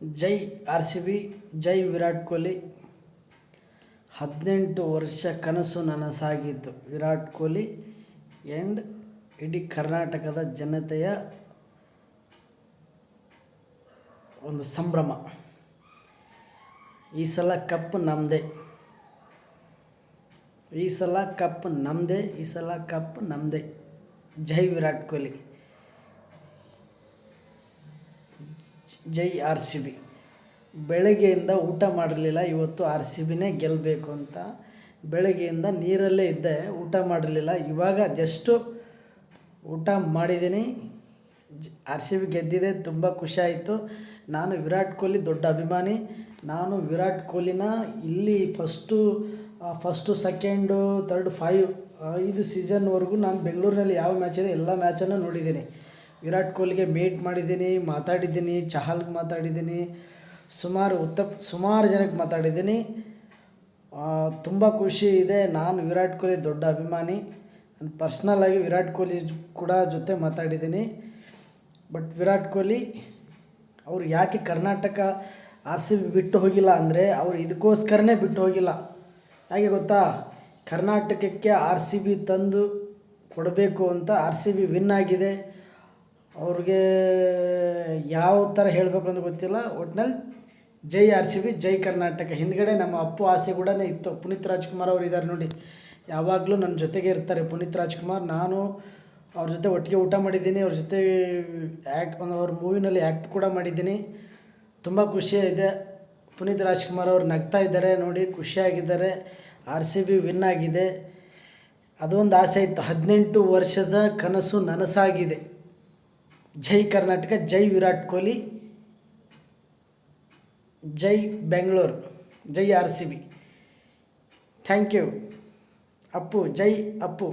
ಜೈ R C B, ಜೈ ವಿರಾಟ್ ಕೊಹ್ಲಿ. 18 ವರ್ಷ ಕನಸು ನನಸಾಗಿತ್ತು Virat Kohli and ಇಡೀ ಕರ್ನಾಟಕದ ಜನತೆಯ ಒಂದು ಸಂಭ್ರಮ. ಈ ಸಲ ಕಪ್ ನಮ್ಮದೇ, ಈ ಸಲ ಕಪ್ ನಮ್ಮದೇ, ಈ ಸಲ ಕಪ್ ನಮ್ಮದೇ. ಜೈ ವಿರಾಟ್ ಕೊಹ್ಲಿ, ಜೈ ಆರ್ ಸಿ ಬಿ. ಬೆಳಗ್ಗೆಯಿಂದ ಊಟ ಮಾಡಿರಲಿಲ್ಲ, ಇವತ್ತು ಆರ್ ಸಿ ಬಿನೇ ಗೆಲ್ಲಬೇಕು ಅಂತ ಬೆಳಗ್ಗೆಯಿಂದ ನೀರಲ್ಲೇ ಇದ್ದೆ, ಊಟ ಮಾಡಿರಲಿಲ್ಲ. ಇವಾಗ ಜಸ್ಟು ಊಟ ಮಾಡಿದ್ದೀನಿ. ಆರ್ ಸಿ ಬಿ ಗೆದ್ದಿದೆ, ತುಂಬ ಖುಷಿಯಾಯಿತು. ನಾನು ವಿರಾಟ್ ಕೊಹ್ಲಿ ದೊಡ್ಡ ಅಭಿಮಾನಿ. ನಾನು ವಿರಾಟ್ ಕೊಹ್ಲಿನ ಇಲ್ಲಿ ಫಸ್ಟು ಸೆಕೆಂಡು ಥರ್ಡು 5 ಸೀಸನ್ವರೆಗೂ ನಾನು ಬೆಂಗಳೂರಿನಲ್ಲಿ ಯಾವ ಮ್ಯಾಚ್ ಇದೆ ಎಲ್ಲ ಮ್ಯಾಚನ್ನು ನೋಡಿದ್ದೀನಿ. ವಿರಾಟ್ ಕೊಹ್ಲಿಗೆ ಮೀಟ್ ಮಾಡಿದ್ದೀನಿ, ಮಾತಾಡಿದ್ದೀನಿ, ಚಹಲ್ಗೆ ಮಾತಾಡಿದ್ದೀನಿ, ಸುಮಾರು ಜನಕ್ಕೆ ಮಾತಾಡಿದ್ದೀನಿ. ತುಂಬ ಖುಷಿ ಇದೆ. ನಾನು ವಿರಾಟ್ ಕೊಹ್ಲಿ ದೊಡ್ಡ ಅಭಿಮಾನಿ. ನಾನು ಪರ್ಸ್ನಲ್ಲಾಗಿ ವಿರಾಟ್ ಕೊಹ್ಲಿ ಕೂಡ ಜೊತೆ ಮಾತಾಡಿದ್ದೀನಿ. ಬಟ್ ವಿರಾಟ್ ಕೊಹ್ಲಿ ಅವರು ಯಾಕೆ ಕರ್ನಾಟಕ ಆರ್ ಸಿ ಬಿ ಬಿಟ್ಟು ಹೋಗಿಲ್ಲ ಅಂದರೆ, ಅವರು ಇದಕ್ಕೋಸ್ಕರನೇ ಬಿಟ್ಟು ಹೋಗಿಲ್ಲ. ಯಾಕೆ ಗೊತ್ತಾ? ಕರ್ನಾಟಕಕ್ಕೆ ಆರ್ ಸಿ ಬಿ ತಂದು ಕೊಡಬೇಕು ಅಂತ. ಆರ್ ಸಿ ಬಿ ವಿನ್ ಆಗಿದೆ. ಅವ್ರಿಗೆ ಯಾವ ಥರ ಹೇಳಬೇಕು ಅಂತ ಗೊತ್ತಿಲ್ಲ. ಒಟ್ನಲ್ಲಿ ಜೈ ಆರ್ ಸಿ ಬಿ, ಜೈ ಕರ್ನಾಟಕ. ಹಿಂದ್ಗಡೆ ನಮ್ಮ ಅಪ್ಪು ಆಸೆ ಕೂಡ ಇತ್ತು. ಪುನೀತ್ ರಾಜ್ಕುಮಾರ್ ಅವರು ಇದ್ದಾರೆ ನೋಡಿ, ಯಾವಾಗಲೂ ನನ್ನ ಜೊತೆಗೆ ಇರ್ತಾರೆ ಪುನೀತ್ ರಾಜ್ಕುಮಾರ್. ನಾನು ಅವ್ರ ಜೊತೆ ಒಟ್ಟಿಗೆ ಊಟ ಮಾಡಿದ್ದೀನಿ, ಅವ್ರ ಜೊತೆ ಅವ್ರ ಮೂವಿನಲ್ಲಿ ಆ್ಯಕ್ಟ್ ಕೂಡ ಮಾಡಿದ್ದೀನಿ. ತುಂಬ ಖುಷಿಯಿದೆ. ಪುನೀತ್ ರಾಜ್ಕುಮಾರ್ ಅವರು ನಗ್ತಾ ಇದ್ದಾರೆ ನೋಡಿ, ಖುಷಿಯಾಗಿದ್ದಾರೆ. ಆರ್ ಸಿ ಬಿ ವಿನ್ ಆಗಿದೆ. ಅದೊಂದು ಆಸೆ ಇತ್ತು. 18 ವರ್ಷದ ಕನಸು ನನಸಾಗಿದೆ. ಜೈ ಕರ್ನಾಟಕ, ಜೈ ವಿರಾಟ್ ಕೊಹ್ಲಿ, ಜೈ ಬೆಂಗಳೂರು, ಜೈ R C B. Thank you Appu, ಜೈ ಅಪ್ಪು.